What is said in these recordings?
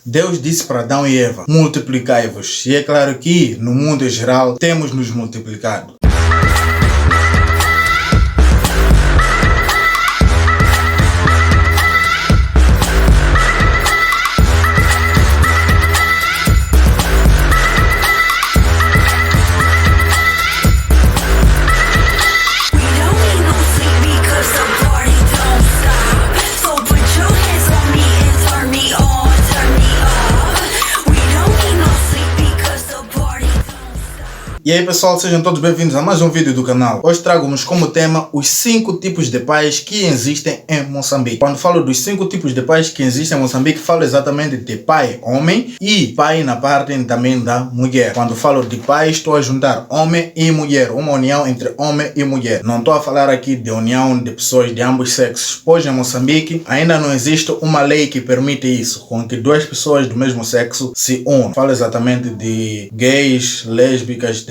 Deus disse para Adão e Eva, multiplicai-vos. E é claro que, no mundo em geral, temos nos multiplicado. E aí pessoal, sejam todos bem-vindos a mais um vídeo do canal. Hoje trago-vos como tema os 5 tipos de pais que existem em Moçambique. Quando falo dos 5 tipos de pais que existem em Moçambique, falo exatamente de pai homem e pai na parte também da mulher. Quando falo de pai, estou a juntar homem e mulher, uma união entre homem e mulher. Não estou a falar aqui de união de pessoas de ambos sexos. Hoje em Moçambique ainda não existe uma lei que permite isso, com que duas pessoas do mesmo sexo se unam. Falo exatamente de gays, lésbicas,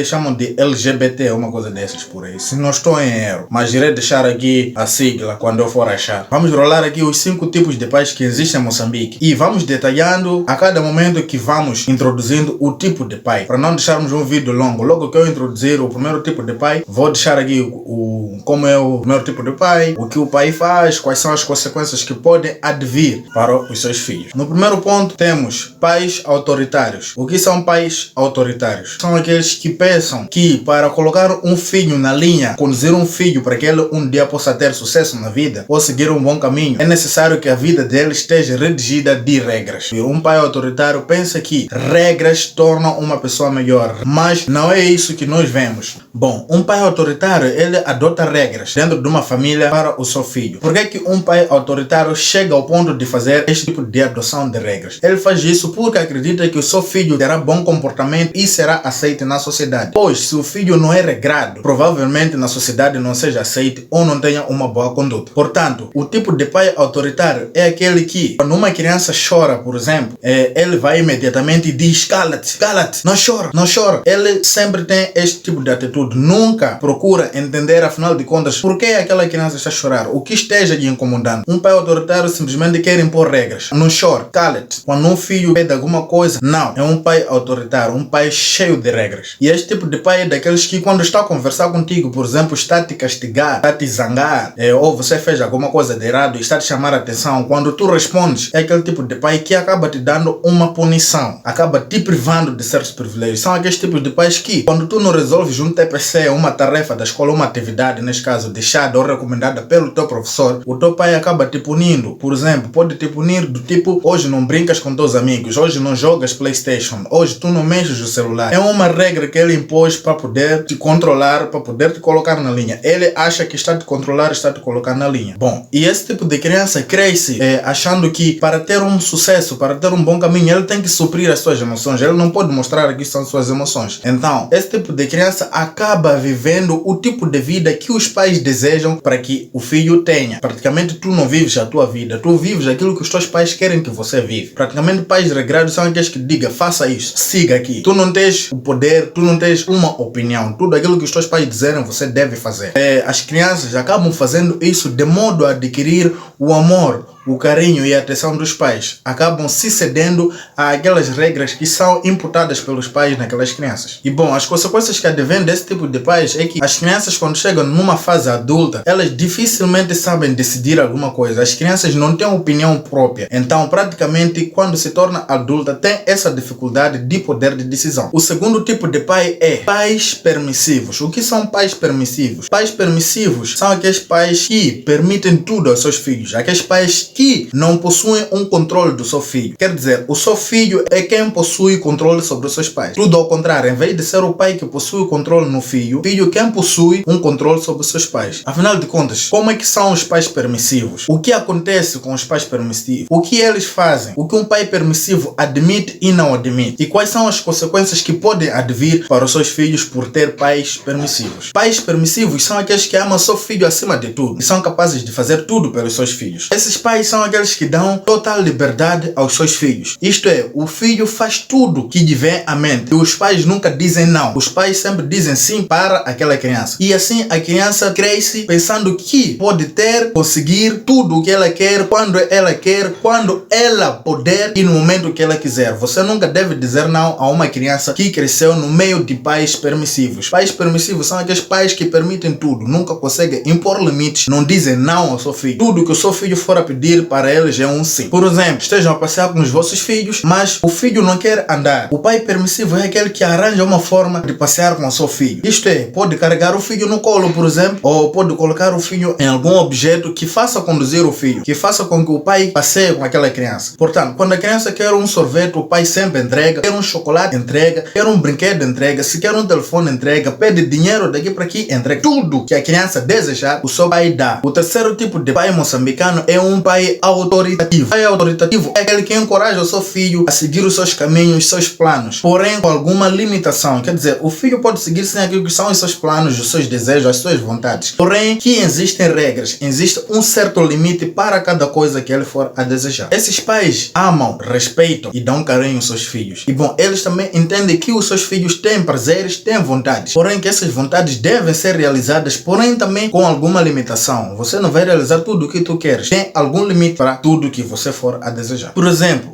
chamam de LGBT, uma coisa dessas por aí. Se não estou em erro, mas irei deixar aqui a sigla quando eu for achar. Vamos rolar aqui os 5 tipos de pais que existem em Moçambique e vamos detalhando a cada momento que vamos introduzindo o tipo de pai, para não deixarmos um vídeo longo. Logo que eu introduzir o primeiro tipo de pai, vou deixar aqui como é o primeiro tipo de pai, o que o pai faz, quais são as consequências que podem advir para os seus filhos. No primeiro ponto temos pais autoritários. O que são pais autoritários? São aqueles que pensam que para colocar um filho na linha, conduzir um filho para que ele um dia possa ter sucesso na vida ou seguir um bom caminho, é necessário que a vida dele esteja redigida de regras. E um pai autoritário pensa que regras tornam uma pessoa melhor, mas não é isso que nós vemos. Bom, um pai autoritário, ele adota regras dentro de uma família para o seu filho. Por que que um pai autoritário chega ao ponto de fazer este tipo de adoção de regras? Ele faz isso porque acredita que o seu filho terá bom comportamento e será aceito na sociedade. Pois, se o filho não é regrado, provavelmente na sociedade não seja aceito ou não tenha uma boa conduta. Portanto, o tipo de pai autoritário é aquele que, quando uma criança chora, por exemplo, ele vai imediatamente e diz: cala-te, cala-te, não chora, não chora. Ele sempre tem este tipo de atitude, nunca procura entender, afinal de contas, por que aquela criança está a chorar, o que esteja lhe incomodando. Um pai autoritário simplesmente quer impor regras. Não chora, cala-te. Quando um filho pede alguma coisa, não. É um pai autoritário, um pai cheio de regras. E este tipo de pai é daqueles que, quando está a conversar contigo, por exemplo, está a te castigar, está a te zangar, ou você fez alguma coisa de errado e está a te chamar a atenção, quando tu respondes, é aquele tipo de pai que acaba te dando uma punição, acaba te privando de certos privilégios. São aqueles tipos de pais que, quando tu não resolves um TPC, uma tarefa da escola, uma atividade, neste caso, deixada ou recomendada pelo teu professor, o teu pai acaba te punindo. Por exemplo, pode te punir do tipo: hoje não brincas com teus amigos, hoje não jogas PlayStation, hoje tu não mexes o celular. É uma regra que ele impôs para poder te controlar, para poder te colocar na linha. Ele acha que está a te controlar, está a te colocar na linha. Bom, e esse tipo de criança cresce achando que para ter um sucesso, para ter um bom caminho, ele tem que suprir as suas emoções. Ele não pode mostrar que são suas emoções. Então, esse tipo de criança acaba vivendo o tipo de vida que os pais desejam para que o filho tenha. Praticamente tu não vives a tua vida, tu vives aquilo que os teus pais querem que você vive. Praticamente pais regrados são aqueles que digam: faça isso, siga aqui. Tu não tens o poder, tu não tens uma opinião. Tudo aquilo que os teus pais disserem, você deve fazer. As crianças acabam fazendo isso de modo a adquirir o amor, o carinho e a atenção dos pais. Acabam se cedendo àquelas regras que são imputadas pelos pais naquelas crianças. E bom, as consequências que advêm desse tipo de pais é que as crianças, quando chegam numa fase adulta, elas dificilmente sabem decidir alguma coisa. As crianças não têm opinião própria. Então, praticamente, quando se torna adulta, tem essa dificuldade de poder de decisão. O segundo tipo de pai é pais permissivos. O que são pais permissivos? Pais permissivos são aqueles pais que permitem tudo aos seus filhos. Aqueles pais que não possuem um controle do seu filho. Quer dizer, o seu filho é quem possui controle sobre os seus pais. Tudo ao contrário, em vez de ser o pai que possui o controle no filho, o filho quem possui um controle sobre os seus pais. Afinal de contas, como é que são os pais permissivos? O que acontece com os pais permissivos? O que eles fazem? O que um pai permissivo admite e não admite? E quais são as consequências que podem advir para os seus filhos por ter pais permissivos? Pais permissivos são aqueles que amam seu filho acima de tudo e são capazes de fazer tudo pelos seus filhos. Esses pais Pais são aqueles que dão total liberdade aos seus filhos. Isto é, o filho faz tudo que lhe vem à mente. E os pais nunca dizem não. Os pais sempre dizem sim para aquela criança. E assim a criança cresce pensando que pode ter, conseguir tudo o que ela quer, quando ela puder e no momento que ela quiser. Você nunca deve dizer não a uma criança que cresceu no meio de pais permissivos. Pais permissivos são aqueles pais que permitem tudo, nunca conseguem impor limites, não dizem não ao seu filho. Tudo que o seu filho for a pedir para eles é um sim. Por exemplo, estejam a passear com os vossos filhos, mas o filho não quer andar. O pai permissivo é aquele que arranja uma forma de passear com o seu filho. Isto é, pode carregar o filho no colo, por exemplo, ou pode colocar o filho em algum objeto que faça conduzir o filho, que faça com que o pai passeie com aquela criança. Portanto, quando a criança quer um sorvete, o pai sempre entrega, quer um chocolate, entrega, quer um brinquedo, entrega, se quer um telefone, entrega, pede dinheiro daqui para aqui, entrega. Tudo que a criança desejar, o seu pai dá. O terceiro tipo de pai moçambicano é um pai autoritativo. O pai autoritativo é aquele que encoraja o seu filho a seguir os seus caminhos, seus planos, porém com alguma limitação. Quer dizer, o filho pode seguir sem aquilo que são os seus planos, os seus desejos, as suas vontades. Porém, que existem regras, existe um certo limite para cada coisa que ele for a desejar. Esses pais amam, respeitam e dão carinho aos seus filhos. E bom, eles também entendem que os seus filhos têm prazeres, têm vontades. Porém, que essas vontades devem ser realizadas, porém também com alguma limitação. Você não vai realizar tudo o que tu queres. Tem algum limite para tudo que você for a desejar. Por exemplo,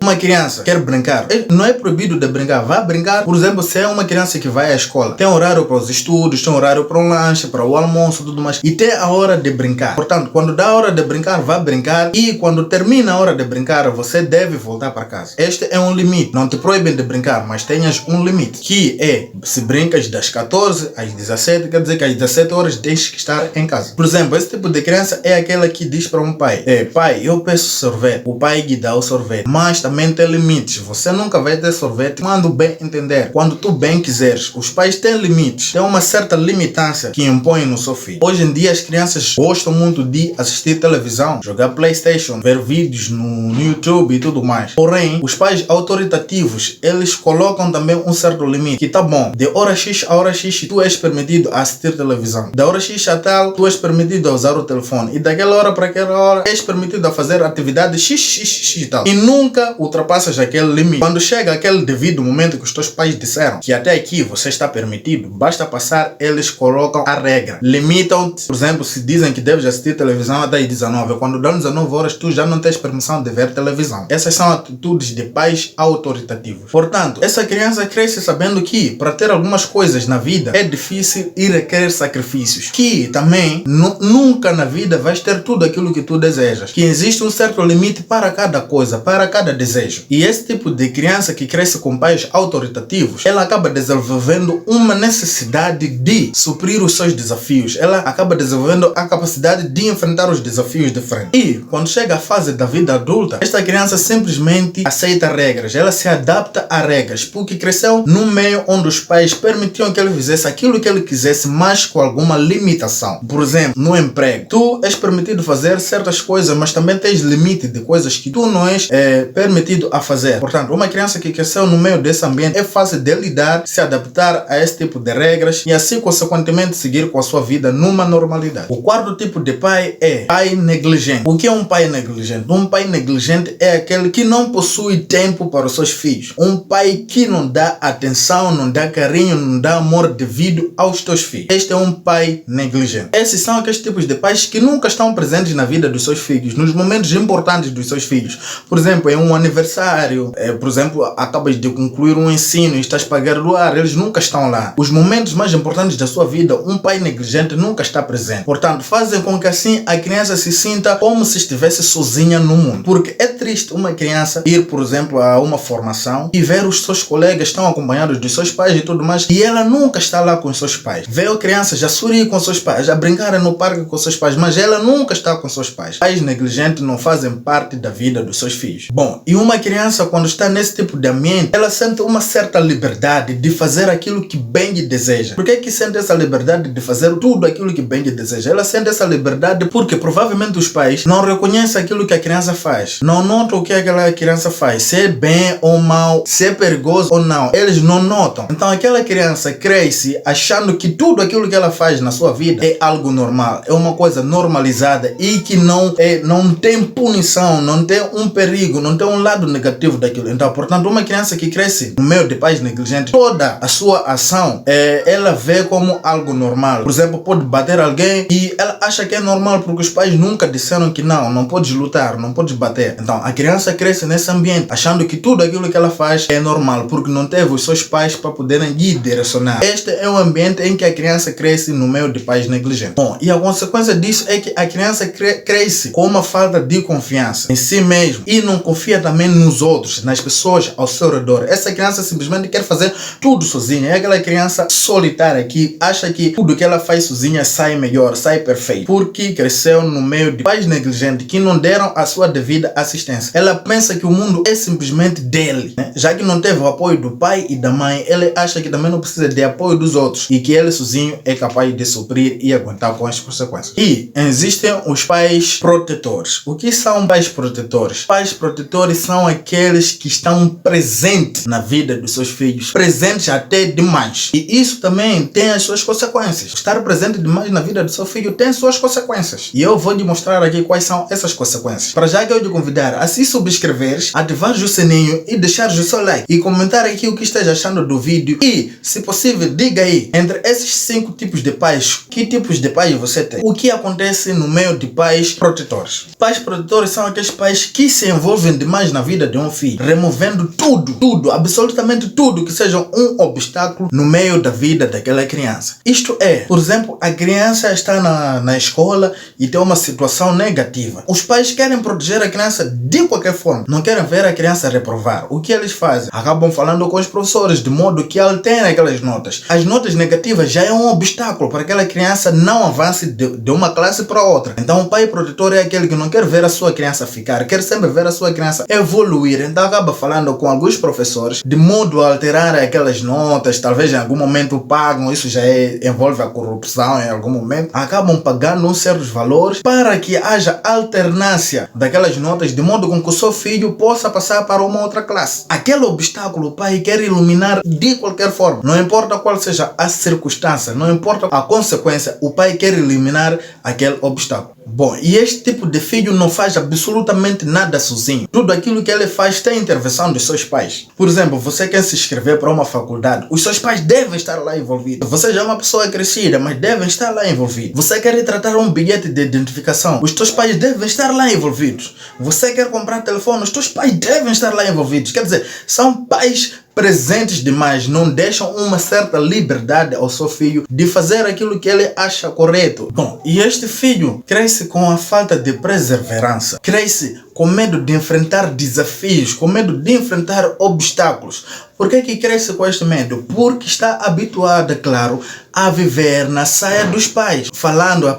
uma criança quer brincar. Não é proibido de brincar. Vá brincar. Por exemplo, se é uma criança que vai à escola, tem horário para os estudos, tem horário para o lanche, para o almoço, tudo mais. E tem a hora de brincar. Portanto, quando dá a hora de brincar, vá brincar. E quando termina a hora de brincar, você deve voltar para casa. Este é um limite. Não te proíbem de brincar, mas tenhas um limite. Que é, se brincas das 14 às 17, quer dizer que às 17 horas tens que estar em casa. Por exemplo, esse tipo de criança é aquela que diz para um pai: pai, eu peço sorvete. O pai lhe dá o sorvete. Mas também tem limites. Você nunca vai ter sorvete quando bem entender. Quando tu bem quiseres. Os pais têm limites. Tem uma certa limitância que impõe no seu filho. Hoje em dia as crianças gostam muito de assistir televisão, jogar PlayStation, ver vídeos no YouTube e tudo mais. Porém, os pais autoritativos, eles colocam também um certo limite. Que tá bom, de hora X a hora X tu és permitido a assistir televisão. Da hora X a tal, tu és permitido a usar o telefone. E daquela hora para aquela hora, és permitido a fazer atividade X e tal. E nunca ultrapassas aquele limite. Quando chega aquele devido momento que os teus pais disseram que até aqui você está permitido, basta passar, eles colocam a regra. Limitam-te, por exemplo, se dizem que deves assistir televisão até às 19. Quando dão 19 horas, tu já não tens permissão de ver televisão. Essas são atitudes de pais autoritativos. Portanto, essa criança cresce sabendo que para ter algumas coisas na vida é difícil e requer sacrifícios. Que também nunca na vida vais ter tudo aquilo que tu desejas. Que existe um certo limite para cada coisa, para cada desejo. E esse tipo de criança que cresce com pais autoritativos, ela acaba desenvolvendo uma necessidade de suprir os seus desafios. Ela acaba desenvolvendo a capacidade de enfrentar os desafios de frente. E quando chega a fase da vida adulta, esta criança simplesmente aceita regras. Ela se adapta a regras, porque cresceu num meio onde os pais permitiam que ele fizesse aquilo que ele quisesse, mas com alguma limitação. Por exemplo, no emprego, tu és permitido fazer certas coisas, mas também tens limite de coisas que tu não és permitido a fazer. Portanto, uma criança que cresceu no meio desse ambiente é fácil de lidar, se adaptar a esse tipo de regras e assim consequentemente seguir com a sua vida numa normalidade. O quarto tipo de pai é pai negligente. O que é um pai negligente? Um pai negligente é aquele que não possui tempo para os seus filhos. Um pai que não dá atenção, não dá carinho, não dá amor devido aos teus filhos. Este é um pai negligente. Esses são aqueles tipos de pais que nunca estão presentes na vida dos seus filhos, nos momentos importantes dos seus filhos. Por exemplo, em um aniversário, por exemplo, acabas de concluir um ensino e estás para graduar, eles nunca estão lá. Os momentos mais importantes da sua vida, um pai negligente nunca está presente. Portanto, fazem com que assim a criança se sinta como se estivesse sozinha no mundo. Porque é triste uma criança ir, por exemplo, a uma formação e ver os seus colegas estão acompanhados dos seus pais e tudo mais, e ela nunca está lá com os seus pais. Vê a criança já sorrir com seus pais, já brincar no parque com seus pais, mas ela nunca está com seus pais. Pais negligentes não fazem parte da vida dos seus filhos. Bom, e uma criança quando está nesse tipo de ambiente, ela sente uma certa liberdade de fazer aquilo que bem lhe deseja. Por que sente essa liberdade de fazer tudo aquilo que bem lhe deseja? Ela sente essa liberdade porque provavelmente os pais não reconhecem aquilo que a criança faz. Não notam o que aquela criança faz. Se é bem ou mal, se é perigoso ou não. Eles não notam. Então aquela criança cresce achando que tudo aquilo que ela faz na sua vida é algo normal. É uma coisa normalizada e que não não tem punição, não tem um perigo, não tem um lado negativo daquilo. Então, portanto, uma criança que cresce no meio de pais negligentes, toda a sua ação, ela vê como algo normal. Por exemplo, pode bater alguém e ela acha que é normal porque os pais nunca disseram que não podes lutar, não podes bater. Então, a criança cresce nesse ambiente, achando que tudo aquilo que ela faz é normal, porque não teve os seus pais para poderem lhe direcionar. Este é o ambiente em que a criança cresce no meio de pais negligentes. Bom, e a consequência disso é que a criança cresce com uma falta de confiança em si mesmo e não confia também nos outros, nas pessoas ao seu redor. Essa criança simplesmente quer fazer tudo sozinha. É aquela criança solitária que acha que tudo que ela faz sozinha sai melhor, sai perfeito, porque cresceu no meio de pais negligentes que não deram a sua devida assistência. Ela pensa que o mundo é simplesmente dele, né? Já que não teve o apoio do pai e da mãe, ele acha que também não precisa de apoio dos outros e que ele sozinho é capaz de suprir e aguentar com as consequências. E existem os pais protetores. O que são pais protetores? Pais protetores são aqueles que estão presentes na vida dos seus filhos, presentes até demais. E isso também tem as suas consequências. Estar presente demais na vida do seu filho tem suas consequências. E eu vou te mostrar aqui quais são essas consequências. Para já, quero te convidar a se subscreveres, ativares o sininho e deixares o seu like e comentar aqui o que estás achando do vídeo. E, se possível, diga aí, entre esses 5 tipos de pais, que tipos de pais você tem? O que acontece no meio de pais protetores? Pais protetores são aqueles pais que se envolvem demais na vida de um filho, removendo tudo, absolutamente tudo que seja um obstáculo no meio da vida daquela criança. Isto é, por exemplo, a criança está na escola e tem uma situação negativa. Os pais querem proteger a criança de qualquer forma, não querem ver a criança reprovar. O que eles fazem? Acabam falando com os professores de modo que alterem aquelas notas. As notas negativas já é um obstáculo para aquela criança não avance de uma classe para outra. Então o pai protetor é aquele que não quer ver a sua criança ficar, quer sempre ver a sua criança evoluir. Então acaba falando com alguns professores de modo a alterar aquelas notas, talvez em algum momento pagam, isso já envolve a corrupção em algum momento, acabam pagando uns certos valores para que haja alternância daquelas notas de modo com que o seu filho possa passar para uma outra classe. Aquele obstáculo o pai quer iluminar de qualquer forma, não importa qual seja a circunstância, não importa a consequência, o pai quer eliminar aquele obstáculo. Bom, e este tipo de filho não faz absolutamente nada sozinho. Tudo aquilo que ele faz tem intervenção dos seus pais. Por exemplo, você quer se inscrever para uma faculdade, os seus pais devem estar lá envolvidos. Você já é uma pessoa crescida, mas devem estar lá envolvidos. Você quer tratar um bilhete de identificação, os teus pais devem estar lá envolvidos. Você quer comprar telefone, os teus pais devem estar lá envolvidos. Quer dizer, são pais presentes demais, não deixam uma certa liberdade ao seu filho de fazer aquilo que ele acha correto. Bom, e este filho cresce com a falta de perseverança, cresce com medo de enfrentar desafios, com medo de enfrentar obstáculos. Por que cresce com este medo? Porque está habituado, claro, a viver na saia dos pais.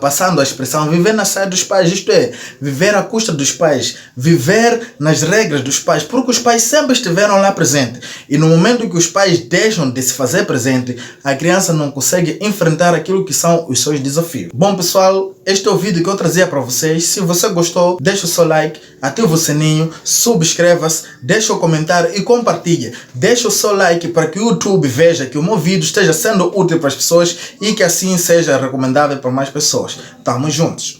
Passando a expressão, viver na saia dos pais, isto é, viver à custa dos pais, viver nas regras dos pais, porque os pais sempre estiveram lá presentes. E no momento que os pais deixam de se fazer presente, a criança não consegue enfrentar aquilo que são os seus desafios. Bom, pessoal, este é o vídeo que eu trazia para vocês. Se você gostou, deixa o seu like, ativa o sininho, subscreva-se, deixa o comentário e compartilha. Deixa o seu like para que o YouTube veja que o meu vídeo esteja sendo útil para as pessoas e que assim seja recomendável para mais pessoas. Tamo juntos!